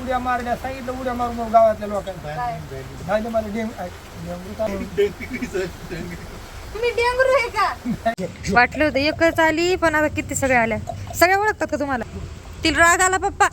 उड्या मारल्या सांगितलं उड्या मारून मग गावातल्या लोकांना झाले मला मी डेंगरू आहे का? वाटलं होतं एकच आली पण आता किती सगळ्या आल्या. सगळ्या ओळखतात का तुम्हाला? तिला राग आला पप्पा.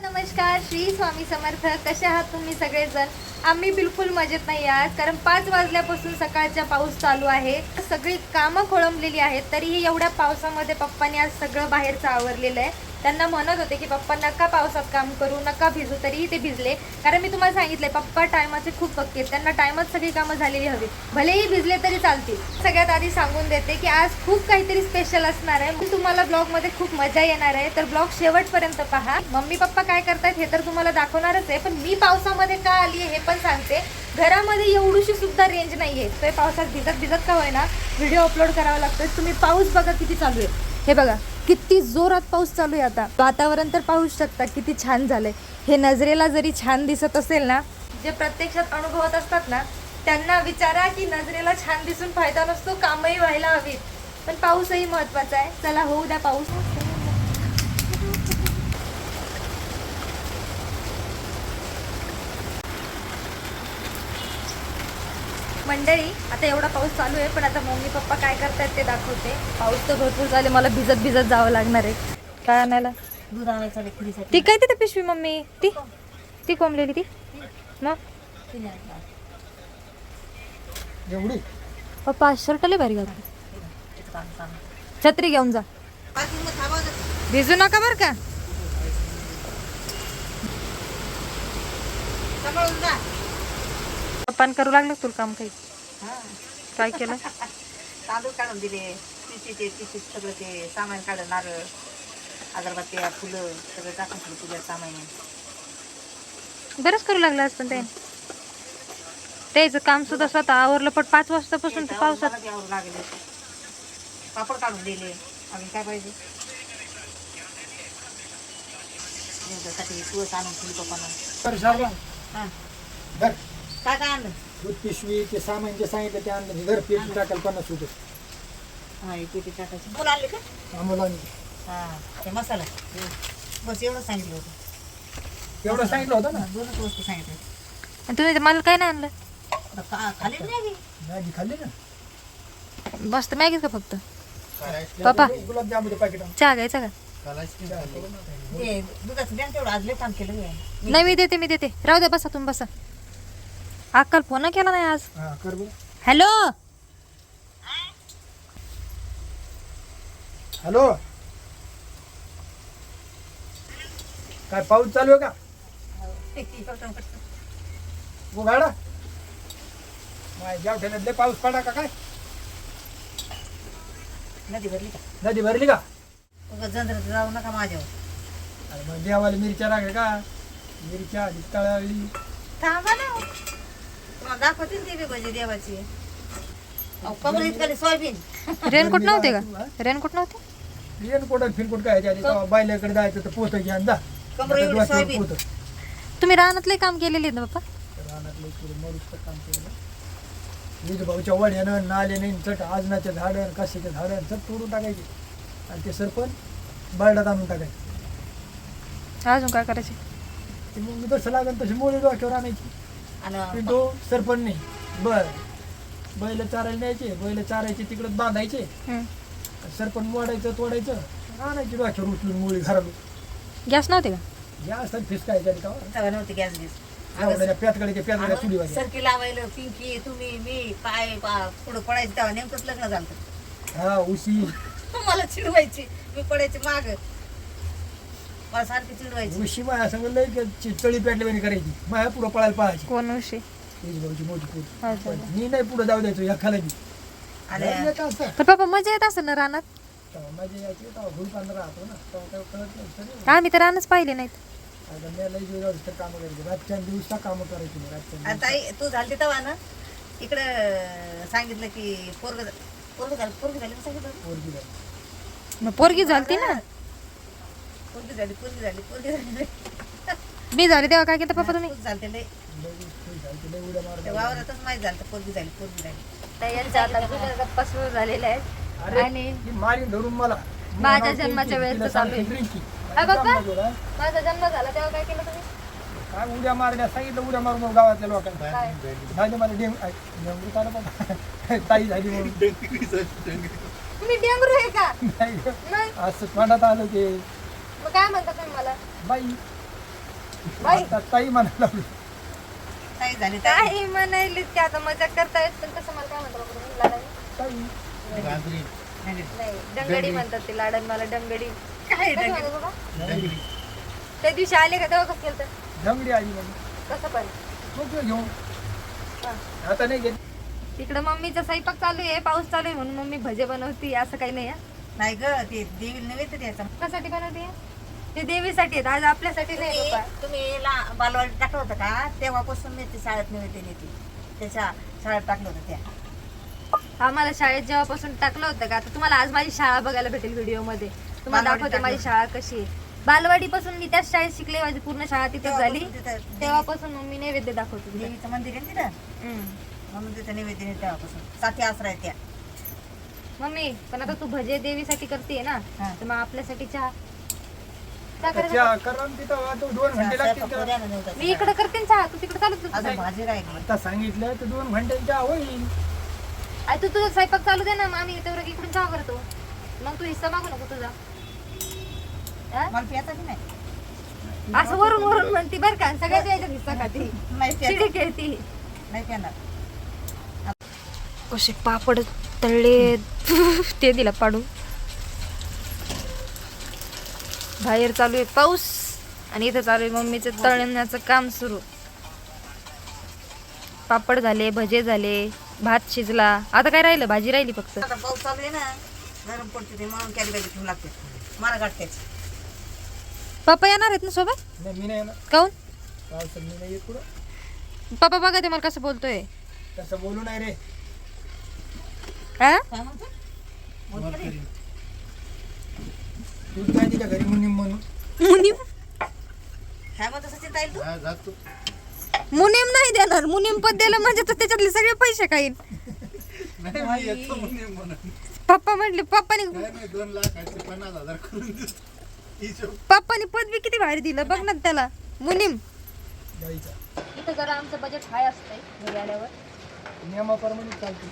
नमस्कार, श्री स्वामी समर्थ. कसे आहात तुम्ही सगळेजण? आम्ही बिलकुल मजेत नाही आज, कारण 5 वाजल्यापासून सकाळचा पाऊस चालू आहे. सगळी कामं खोळंबलेली आहेत. तरीही एवढ्या पावसामध्ये पप्पांनी आज सगळं बाहेरचं आवरलेलं आहे. त्यांना म्हणत होते की पप्पा नका पावसात काम करू, नका भिजू, तरीही ते भिजले. कारण मी तुम्हाला सांगितलंय पप्पा टायमाचे खूप पक्के आहेत. त्यांना टायमात सगळी कामं झालेली हवी, भलेही भिजले तरी चालतील. सगळ्यात आधी सांगून देते की आज खूप काहीतरी स्पेशल असणार आहे. तुम्हाला ब्लॉगमध्ये खूप मजा येणार आहे, तर ब्लॉग शेवटपर्यंत पहा. मम्मी पप्पा काय करतायत हे तर तुम्हाला दाखवणारच आहे, पण मी पावसामध्ये का आली हे पण सांगते. घरामध्ये एवढीशी सुद्धा रेंज नाहीये, तर पावसात भिजत भिजत का होईना व्हिडिओ अपलोड करावा लागतो. तुम्ही पाऊस बघा किती चालू आहे. हे बघा किती जोरात पाऊस चालू आहे. आता वातावरण तर पाहू शकता किती छान झालंय. हे नजरेला जरी छान दिसत असेल ना, जे प्रत्यक्षात अनुभवत असतात ना त्यांना विचारा की नजरेला छान दिसून फायदा नसतो, कामही व्हायला हवीत. पण पाऊसही महत्वाचा आहे. चला होऊ द्या पाऊस. मंडळी, आता एवढा पाऊस चालू आहे, पण आता मम्मी पप्पा काय करतायत ते दाखवते. पाऊस तर भरपूर झाले, मला भिजत भिजत जावं लागणार आहे. काय आणायला? दूध आणायचं खिरीसाठी. ती काय तिथे पिशवी मम्मी? ती कोंबलेली ती मग एवढी पप्पा शर्ट लय भारी घातली. छत्री घेऊन जा, भिजू नका बर का. पप्पान करू लागलं तुला काम काही? काय केलं? तांदूळ काढून दिले, तिची सगळं ते सामान काढून, नारळ, अगरबत्त्या, फुलं सगळं टाकून दिलं पूजा सामान. बरंच करू लागलं असतं ते. त्याचं काम सुद्धा स्वतः आवरलं, पण 5 वाजतापासून तर पावसात यावर लागले. पापड काढून दिले. अजून काय पाहिजे? साठी तुळस आणून ठेवली पप्पांना. हां, धर काय काय आणलं? दूध पिशवी ते सामान जे सांगितलं ते आणलं. घर पेटी टाकायला 50 रुपये हां, एक पेटी टाकायची. फुलं आणले का? आम्हाला हां, ते मसाला बस एवढं सांगितलं होतं. एवढं सांगितलं होतं ना. 2च वस्तू सांगितलं. आणि तुम्ही मला काय नाही आणलं? खाली नाही. मॅगी खाल्ली ना. मस्त मॅगीच का फक्त? पप्पा गुलाबजामुनचं पॅकेट चहा घ्यायचा का? ते दुधाचं बँक तेवढं आज लय काम केलं. नाही मी देते. राहू द्या, बसा तुम्ही बसा. अक्काल फोन केला नाही आज. हा कर बरं. हॅलो हॅलो, काय पाऊस चालू आहे का? उघाडा माझ्या ठेण्यातले पाऊस पडा का काय? नदी भरली का? नदी भरली का? जंजरात जाऊ नका माझ्यावर. अरे मग देवाला मिरच्या लागल्या का? मिरच्या तळावली. थांबा ना, तुम्हाला दाखवतील ते बी देवाची. कमर इतकाली सोयाबीन. रेनकोट नव्हते का? रेनकोट नव्हते? रेनकोट फिनकोट काय बायल्याकडे जायचं तर पोतं घ्या जा. कमर एवढी सोयाबीन. तुम्ही रानातले काम केलेले ना पप्पा? रानातलं थोडं मरुस्त काम केलं. विजभाऊच्या वड्यानं नाल्यानं चट आजनाच्या झाडं कशाच्या झाडं चट तोडून टाकायचे आणि ते सरपण बर्डात आणून टाकायचे. अजून काय करायचे? ते मग जसं लागेल तशी मोळी डोक्यावर आणायची. पिंटो सरपण नाही बर बैल चारायला न्यायचे, बैल चारायचे तिकडं बांधायचे, सरपण मोडायचं तोडायचं आणायची डोक्यावर उचलून मोळी घराला. गॅस नव्हते का? गॅस फिसकायच्या नव्हती गॅस प्यातकडे चुली वाजली. सरकी लावायला पिंकी तुम्ही मी पाय पुढं पडायचं तेव्हा नेमकंच लग्न झालं. हा उशी मला चिडवायची, मी पडायची माग, मला सारखी चिडवायची. उशी माया सांग लय चळी पेटल्यावानी करायची. माया पुढं पळायला पाहायची. कोण उशी? भाऊची मोठी पोर. अच्छा. मी नाही पुढे जाऊ द्यायचो या खाली. आणि पण पप्पा मजा येत असं ना रानात? माझ्या यायची तेव्हा भूलपान राहतो ना, तेव्हा काही कळत नसतं. आम्ही तर रानच पाहिले नाहीत. आता मी लई जीव कामं करायची. रातच्या दिवसा कामं करायची. रातच्या ताई तू झाली तेव्हा ना इकडं सांगितलं की पोरग झाली सांगितलं. पोरगी झाली. मग पोरगी झालती ना. पोरगी झाली. मी झाले तेव्हा काय केलं पप्पा तुम्ही? झालते लय लई उड्या मारल्या. वावरातच माहीत झालं पोरगी झाली. यांच्या आता गप्पा सुरू झालेल्या आहेत. अरे, आणि ही मारीन धरून मला माझ्या जन्माच्या वेळेस तर चालू आहे. ड्रिंकी हा बाबा जमलं तुला? माझा जन्म झाला तेव्हा काय केलं तुम्ही काय उड्या मारल्या सांगितलं उड्या मारून गावातल्या लोकांना काय झाली मला डेंगू काढ बाबा ताई झाली म्हणून तुम्ही डेंगरू आहे का नाही ग. नाही असं तोंडात आलं ते मग काय म्हणता तुम्ही मला बाई बाई आता ताई म्हणायला लागली. ताई झाली ताई. काही म्हणायली ते आता मजा करतायत पण कसं मला काय म्हणता बाबा तुम्ही लाडन ताई नाही डंगडी म्हणतात ते लाडन मला डंगडी काय कसं म्हणतात बाबा त्या दिवशी आले का तेव्हा कसं केलं तर झंगडी आली म्हणून कसं पण मग तू घेऊन हा. आता नाही घेत तिकडं मम्मीचा स्वयंपाक चालू आहे पाऊस चालू आहे म्हणून मम्मी भजे बनवती असं काही नाही नाही ग ते देवीला नव्हे द्यायचं कशासाठी बनवते ते देवीसाठी आहेत आज आपल्यासाठी नाही बाबा तुम्ही बालवाडीत टाकलं होतं का तेव्हापासून मी ते शाळेत नव्हे नेते त्याच्या शाळेत टाकलं होतं त्या आम्हाला शाळेत जेव्हापासून टाकलं होतं का आता तुम्हाला आज माझी शाळा बघायला भेटेल व्हिडिओ मध्ये तुम्हाला बालवाडीत दाखवते माझी शाळा कशी आहे बालवाडी पासून मी त्याच शाळेत शिकले माझी पूर्ण शाळा तिथेच झाली तेव्हापासून तेव्हापासून मम्मी नैवेद्य दाखवते तिथे. देवीचं मंदिर आहे ना तिथं हम्म. म्हणून तिथं नैवेद्य तेव्हापासून साथी आसरा आहे त्या मम्मी पण आता तू भजे देवीसाठी करते ना हा. तर मग आपल्यासाठी चहा चहा करायला त्याच्या करून तिथं आता 2 घंटे लागतील स्वयंपाक त्याला. द्यायला नव्हता मी इकडे करते ना चहा तू तिकडे चालत होती. अजून भाजी राहिली आता सांगितलं तर 2 घंट्यांच्या होईल आई तू तुझा स्वयंपाक चालू दे ना मग आम्ही तेवढं इकडून चहा करतो मग तू हिस्सा मागू नको तुझा हा? मला प्यायचा की नाही असं वरून वरून म्हणती बरं का सगळ्याच यायच्यात हिस्सा खाती नाही चिडी प्यायचा खेळती नाही प्याणार कसे पापड तळले ते दिला पाडून बाहेर चालू आहे पाऊस आणि इथं चालू आहे मम्मीचं तळण्याचं काम सुरू पापड झाले भजे झाले भात शिजला आता काय राहिलं भाजी राहिली फक्त आता पाऊस चालू आहे ना गरम पडते ते म्हणून कॅरी बॅग ठेवून लागते मला गाठतेच पप्पा येणार आहेत ना सोबत नाही मी नाही येणार काऊन पावसात मी नाही येत पुढं पप्पा बघा ते मला कसं बोलतोय तसं बोलू नाही रे हा? काय म्हणतो बोल की रे. तू काय तिच्या घरी म्हणून मुनीम काय म्हणतो सचिन ताई तू मुनीम नाही देणार मुनीम पद दिलं म्हणजे तर त्याच्यातले सगळे पैसे काही पप्पा म्हटले पप्पानी पदवी किती भारी दिलं बघ ना त्याला मुनीम गाईचा इथं जरा आमचं बजेट हाय असतंय घरी आल्यावर नियमाप्रमाणे चालते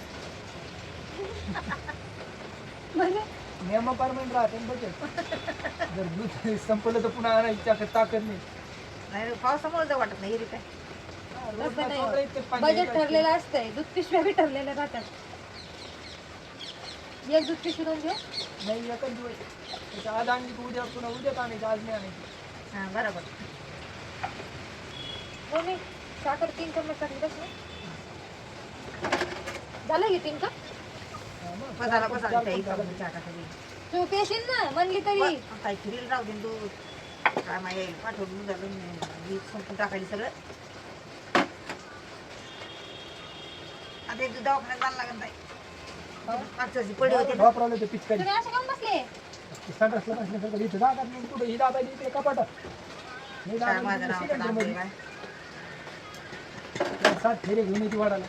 नियमाप्रमाणे राहते ना बजेट जर दूध संपलं तर पुन्हा आणायची ताकद नाही नाही रे, पावसामुळे जाऊ वाटत नाही रे काय रोज ना चोपडा इतकंच पाणी बजेट आहे. ठरलेलं असतंय दूध पिशव्या बी ठरलेल्या राहतात एक दूध पिशवी दोन दिवस नाही एकच दिवस त्याच्या आज आणली की उद्या पुन्हा उद्याच आणायची आज नाही आणायची हा बरोबर कोणी साखर 3 चम्मच टाकली बस ना झालं की 3 का हा मग. पदाला पसारा त्या इकडं चहा टाकायची. तू पेशील ना म्हणली तरी पण काय फिरील राहू दे दूध काय माहिती येईल पाठवून झालं मी संपून टाकायची सगळं आता एक दवाखान्यात जायला लागत नाही मागच्याची पडी होती ना. वापरावलं ते पिचकारी तुम्ही असे काऊन बसले संडासला बसल्यासारखं इथं जागात नाही कुठं ही दादा इथे कपाटात नाही काय दादा माझं इथे नाव सिलेंडर पण मध्ये. काय 7 फेरे घेऊन येते वाडाला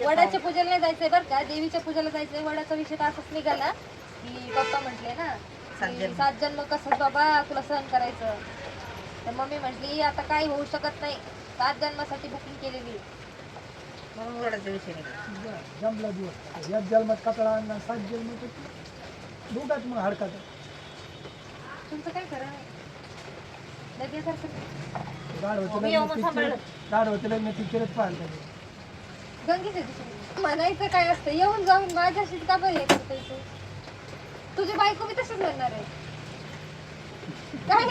वडाच्या पूजेला नाही जायचंय बरं का देवीच्या पूजेला जायचंय वडाचा विषय तर असाच निघाला की पप्पा म्हटले ना की 7 जन्म कसं बाबा तुला सहन करायचं तर मम्मी म्हटली आता काय होऊ शकत नाही 7 जन्मासाठी बुकिंग केलेली म्हणून ओरडायचा विषय नाही जमला दिवस याच जन्मात कपडा आणला 7 जन्म दोघात मग हडकाचा तुमचं काय खरं नाही गाढवचं लग्न ती करत पाहिलं गंगीच आहे दुसरी म्हणायचं काय असतं येऊन जाऊन माझ्याशी का बरं हे करतोय तू तुझी बायको मी तशीच म्हणणार आहे काय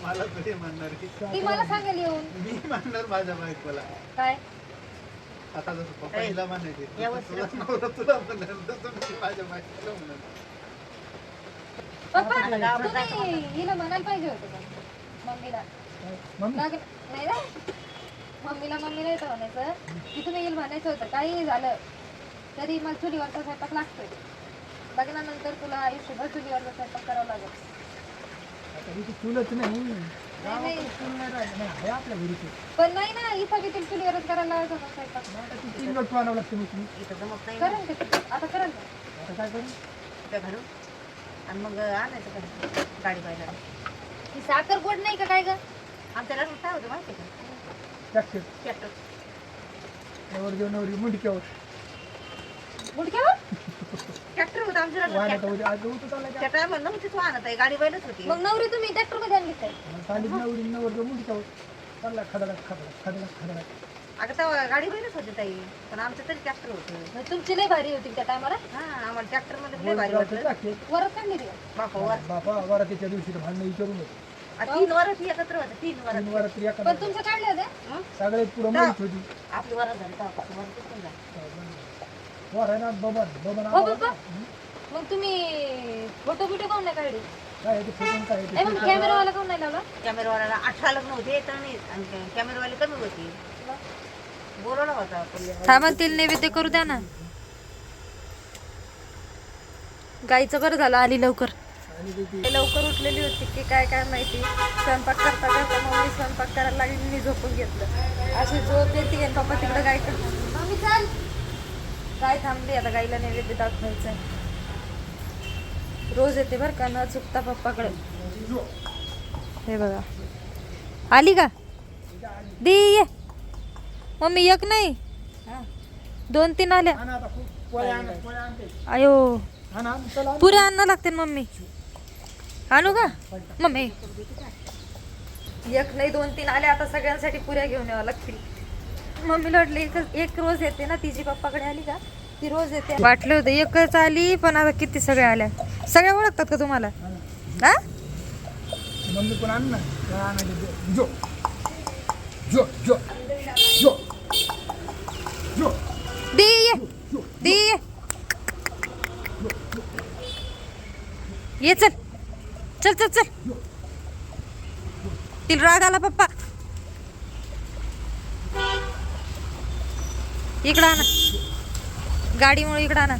मला तरी म्हणणार की ती मला सांगेल येऊन मी म्हणणार माझ्या बायकोला काय आता जसं पप्पा हिला म्हणायचे या तुला नवरा तुला म्हणणार तसं मी माझ्या बायकोला म्हणणार पप्पा तुम्ही हिला म्हणायला पाहिजे होतं का मम्मीला मम्मी नाही ना मम्मीला येतं म्हणायचं की तुम्ही येईल म्हणायचं होतं काही झालं तरी मला चुलीवरचा स्वयंपाक लागतोय लग्नानंतर तुला आयुष्यभर चुलीवरचा स्वयंपाक करावा लागेल आता इथे चुलत नाही नाही. चूल नाही राहिलं. नाही, आहे आपल्या घरी ते. पण नाही ना इथं बी चुलीवरच करायला लावायचं होता स्वयंपाक आता ती 3 गट आणावं लागतं मी इथं जमत नाही करेल का आता करेल का आता काय करू त्या घरून आणि मग आणायचं का गाडी बायला. ही साखर गोड नाही का काय ग? आमच्या लग्नात काय होतं माहिती का? ट्रॅक्टर ट्रॅक्टर नवर नवरी मुंडक्यावर गुडघ्यावर? ट्रॅक्टर होतं आमच्या लग्नात. वाहनात होती आज होतं चालला त्या टायमाला नव्हतीच वाहनात आहे, गाडी बैलच होती. मग नवरी तुम्ही ट्रॅक्टर मध्ये आणली काय? चालीस नवरी नवर मुंडक्यावर चालला खदडा खदडा खदडा खदडा. अगं तेव्हा गाडी बैलच होती ताई, पण आमचं तरी ट्रॅक्टर होतं. मग तुमची लय भारी होती त्या टायमाला. हा आम्हाला ट्रॅक्टर मध्ये लय भारी वाटलं. ट्रॅक्टर वरच काढली ती का? बापा वर बापा वरातीच्या दिवशी भांडणं विचारून होते. 3 वरात एकत्र होतं, 3 वरात. तीन वरात्री एका पण तुमचं काढले होते? हं? सगळ्यात पुढं माहित होती आपली वरात झाली तेव्हापासून वरातच नाही झाली. वर आहे ना बबन बबन हो बाबा. मग तुम्ही फोटो बिटो काऊन नाही काढले? काय आहे ते फोटो काय आहे नाही मग कॅमेरावाला काऊन नाही लावला? कॅमेरावाल्याला 18 लग्न होते तर नाही, आणि कॅमेरावाले कमी होती. बोलवला होता आपण. थांबा तिला नैवेद्य करू द्या ना. गाईचं बरं झालं आली लवकर. लवकर उठलेली होती की काय काय माहिती. स्वयंपाक करता करता मम्मी स्वयंपाक करायला लागली, मी झोपून घेतलं. अशी झोप येते आणि पप्पा तिकडं गाय मम्मी चाल. गाय थांबली, आता गाईला नैवेद्य दाखवायचं. रोज येते बरं का न चुकता पप्पाकडे. हे बघा आली का दी ये. मम्मी एक नाही 2-3 आल्या. आणा आता पोळ्या आणते अयो आणा चला पुऱ्या आणणं लागते ना मम्मी. आणू का मम्मी? एक नाही 2-3 आल्या, आता सगळ्यांसाठी पुऱ्या घेऊन यावं लागतील. मम्मी लढली एक रोज येते ना, तिची पप्पाकडे आली का ती रोज येते. वाटले होते एकच आली, पण आता किती सगळ्या आल्या. सगळ्या ओळखतात का तुम्हाला? हा मम्मी पण आण ना आणायचे. जो जो जो जो जो दे ये दे ये. ये चल चल चल चल. तिला राग आला पप्पा. इकडं आणा गाडीमुळे, इकडं आणा.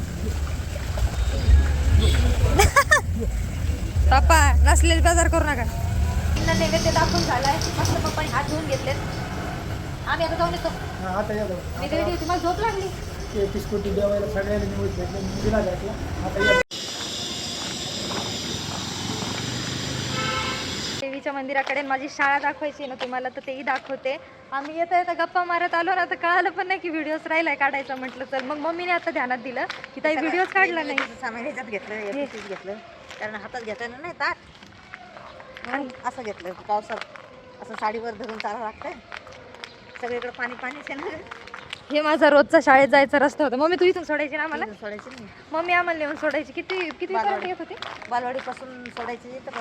पप्पा नसलेली बाजार करू नका. नैवेद्य दाखवून झालाय मस्त. पप्पाने हात धुवून घेतलेत. आम्ही आता जाऊन येतो. हा, आता या जाऊ. मी रेडी होती, मला झोप लागली. ते बिस्कुट देवायला सगळ्यांनी निवड घेतलं दिला घातला. आता या देवीच्या मंदिराकडे माझी शाळा दाखवायची ना तुम्हाला, तर तेही दाखवते. आम्ही येता येता गप्पा मारत आलो ना, तर कळालं पण नाही की व्हिडिओज राहिलाय काढायचा. म्हटलं चल, मग मम्मीने आता ध्यानात दिलं की ताई व्हिडिओज काढला नाही. सामान ह्याच्यात घेतलं, या पिशवीत घेतलं, कारण हातात घेताना नाही ताट म्हणून असं घेतलं. पावसात असं साडीवर धरून चालावं लागतंय, सगळीकडे पाणी पाणीच आहे ना. हे माझा रोजचा शाळेत जायचा रस्ता होता. मम्मी तू इथून सोडायची ना आम्हाला? सोडायची नाही, मम्मी आम्हाला नेऊन सोडायची. किती पर्यंत येत होती? बालवाडीपासून सोडायची तर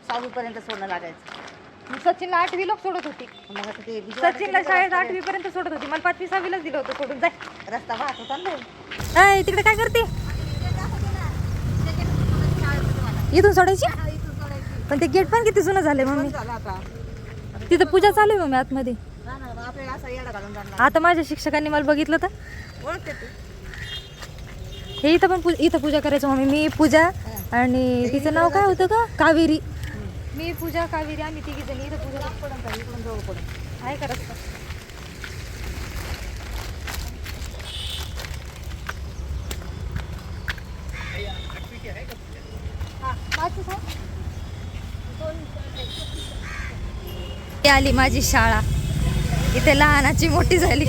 6वी पर्यंत सोडणं लागायचं. सचिनला 8वी लोक सोडत होती. मग आता ते बिजवाडा सचिनला शाळेत 8वी पर्यंत सोडत होती. मला 5वी 6वीलाच दिलं होतं सोडून. जाय रस्ता वाहत होता ना. अय, तिकडे काय करते? इथून सोडायची? पण ते गेट पण किती जुनं झालंय मम्मी. झालं आता तिथं पूजा चालू आहे मम्मी आतमध्ये. आपल्याला असा येडा घालून जाणार. आता माझ्या शिक्षकांनी मला बघितलं तर ओळखते तू? हे इथं पण इथं पूजा करायचं मम्मी. मी पूजा आणि तिचं नाव काय होतं का? कावेरी. मी पूजा कावेरी, आम्ही तिघी जणी इथं पूजा इकडून जवळ पडून आहे का रस्ता. आली माझी शाळा. इथे लहानाची मोठी झाली.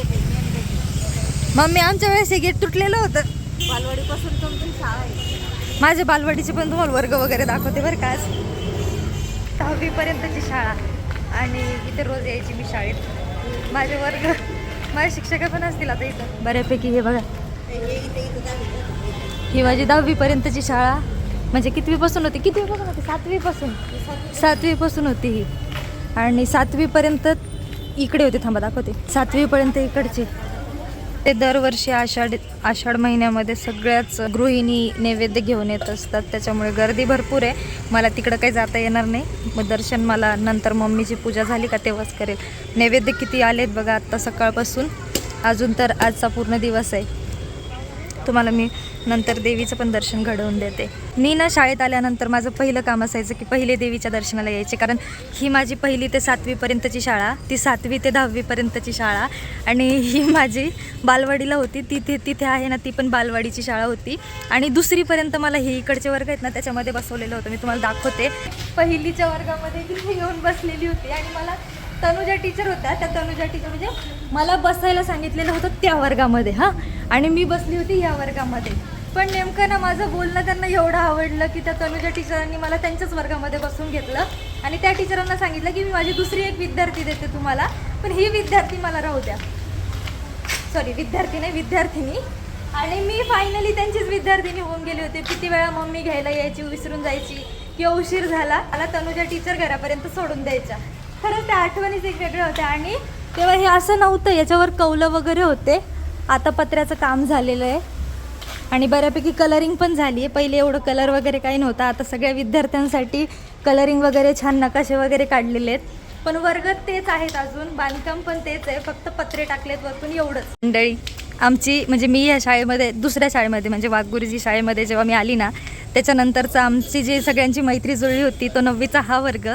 मम्मी आमच्या वेळेस हे गेट तुटलेलं होतं. बालवाडीपासून तुमची शाळा आहे. माझ्या बालवाडीचे पण तुम्हाला वर्ग वगैरे दाखवते बरं का. आज 6वी पर्यंतची शाळा आणि इथे रोज यायची मी शाळेत. माझे वर्ग माझे शिक्षक पण असतील आता इथं बऱ्यापैकी. हे बघा, ही माझी 10वी पर्यंतची शाळा. म्हणजे कितवीपासून होती? कितवीपासून होती? 7वी पासून होती ही. आणि 7वी पर्यंत इकडे होते. थांबा दाखवते. 7वी पर्यंत इकडचे. ते दरवर्षी आषाढ महिन्यामध्ये सगळ्याच गृहिणी नैवेद्य घेऊन येत असतात, त्याच्यामुळे गर्दी भरपूर आहे. मला तिकडं काही जाता येणार नाही. मग दर्शन मला नंतर मम्मीची पूजा झाली का तेव्हाच करेल. नैवेद्य किती आलेत बघा आत्ता सकाळपासून. अजून तर आजचा पूर्ण दिवस आहे. तुम्हाला मी नंतर देवीचं पण दर्शन घडवून देते. मी ना शाळेत आल्यानंतर माझं पहिलं काम असायचं की पहिले देवीच्या दर्शनाला यायचे, कारण ही माझी 1ली ते 7वीपर्यंतची शाळा, ती 7वी ते 10वीपर्यंतची शाळा, आणि ही माझी बालवाडीला होती, तिथे आहे ना ती पण बालवाडीची शाळा होती. आणि 2रीपर्यंत मला हे इकडचे वर्ग आहेत ना त्याच्यामध्ये बसवलेलं होतं. मी तुम्हाला दाखवते. 1लीच्या वर्गामध्ये तिथे येऊन बसलेली होती आणि मला तनुजा टीचर होत्या, त्या तनुजा टीचर म्हणजे मला बसायला सांगितलेलं होतं त्या वर्गामध्ये, हां, आणि मी बसली होती या वर्गामध्ये. पण नेमकं ना माझं बोलणं त्यांना एवढं आवडलं की त्या तनुजा टीचरांनी मला त्यांच्याच वर्गामध्ये बसून घेतलं आणि त्या टीचरांना सांगितलं की मी माझी 2री एक विद्यार्थी देते तुम्हाला, पण ही विद्यार्थी मला राहू द्या. सॉरी, विद्यार्थी नाही, विद्यार्थिनी. आणि मी फायनली त्यांचीच विद्यार्थिनी होऊन गेले होते. किती वेळा मम्मी घ्यायला यायची, विसरून जायची, किंवा उशीर झाला मला तनुजा टीचर घरापर्यंत सोडून द्यायच्या. खरंच त्या आठवणीच एक वेगळ्या होत्या. आणि तेव्हा हे असं नव्हतं, याच्यावर कौलं वगैरे होते. आता पत्र्याचं काम झालेलं आहे आणि बऱ्यापैकी कलरिंग पण झाली आहे. पहिले एवढं कलर वगैरे काही नव्हतं. आता सगळ्या विद्यार्थ्यांसाठी कलरिंग वगैरे छान नकाशे वगैरे काढलेले आहेत. पण वर्ग तेच आहेत, अजून बांधकाम पण तेच आहे, फक्त पत्रे टाकलेत वरतून, एवढंच. मंडळी आमची म्हणजे मी या शाळेमध्ये, दुसऱ्या शाळेमध्ये म्हणजे वाघगुरुजी शाळेमध्ये जेव्हा मी आली ना त्याच्यानंतरचं आमची जी सगळ्यांची मैत्री जुळली होती तो 9वीचा हा वर्ग.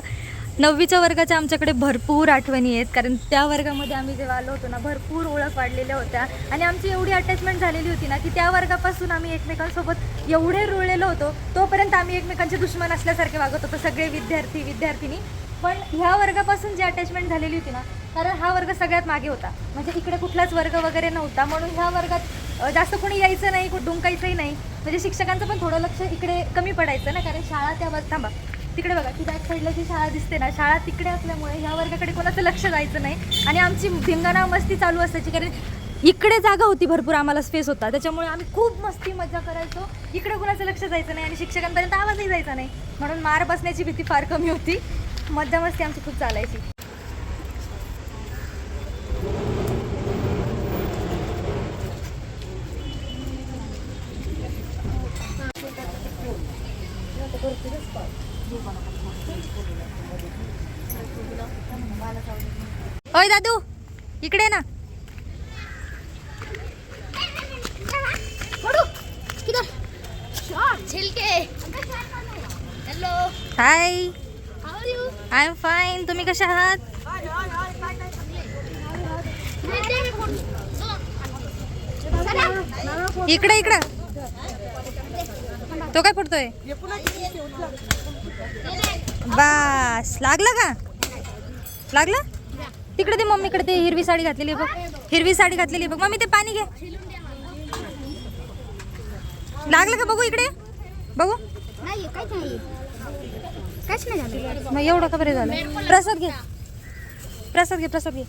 9वीच्या वर्गाच्या आमच्याकडे भरपूर आठवणी आहेत, कारण त्या वर्गामध्ये आम्ही जेव्हा आलो होतो ना भरपूर ओळख वाढलेल्या होत्या आणि आमची एवढी अटॅचमेंट झालेली होती ना की त्या वर्गापासून आम्ही एकमेकांसोबत एवढे रुळलेलो होतो. तोपर्यंत आम्ही एकमेकांचे दुश्मन असल्यासारखे वागत होतो सगळे विद्यार्थी विद्यार्थिनी. पण ह्या वर्गापासून जी अटॅचमेंट झालेली होती ना, कारण हा वर्ग सगळ्यात मागे होता, म्हणजे इकडे कुठलाच वर्ग वगैरे नव्हता, म्हणून ह्या वर्गात जास्त कोणी यायचं नाही, डुंकायचंही नाही. म्हणजे शिक्षकांचं पण थोडं लक्ष इकडे कमी पडायचं ना, कारण शाळा त्या थांबा तिकडे बघा की बॅक साईडला जी शाळा दिसते ना, शाळा तिकडे असल्यामुळे ह्या वर्गाकडे कोणाचं लक्ष जायचं नाही. आणि आमची धिंगाणा मस्ती चालू असायची, कारण इकडे जागा होती भरपूर, आम्हाला स्पेस होता, त्याच्यामुळे आम्ही खूप मस्ती मजा करायचो. इकडे कोणाचं लक्ष जायचं नाही आणि शिक्षकांपर्यंत आवाजही जायचा नाही, म्हणून मार बसण्याची भीती फार कमी होती. मज्जा मस्ती आमची खूप चालायची. ओय दादू इकडे ना. Hello, high, how are you? I am fine. तुम्ही कशा आहात? इकडे इकडे. तो काय फुटतोय? बस लागला का? लागला? तिकडे ते मम्मीकडे ते हिरवी साडी घातलेली आहे बघ, हिरवी साडी घातलेली आहे बघ. मम्मी ते पाणी घे. लागलं का बघू, इकडे बघू. नाही, काहीच नाही, काहीच नाही झालं. मग एवढं का बरं झालं? प्रसाद घे, प्रसाद घे, प्रसाद घे.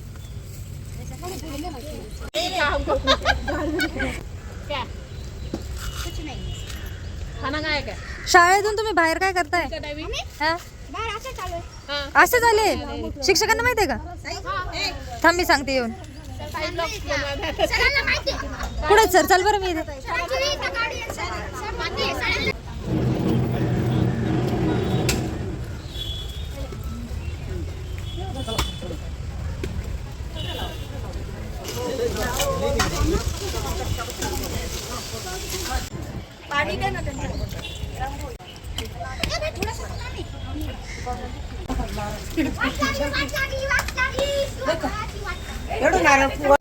शाळेतून तुम्ही बाहेर काय करताय? हा? बाहेर असं चालू आहे. असं झाले? शिक्षकांना माहिती आहे का? थांब मी सांगते येऊन. सरांना माहिती आहे. कुठे सर? चल बरं मी इथे. सरांची इथं गाडी आहे, सर माहिती आहे, सरांना. पाणी दे ना त्यांना. एवढं नारळ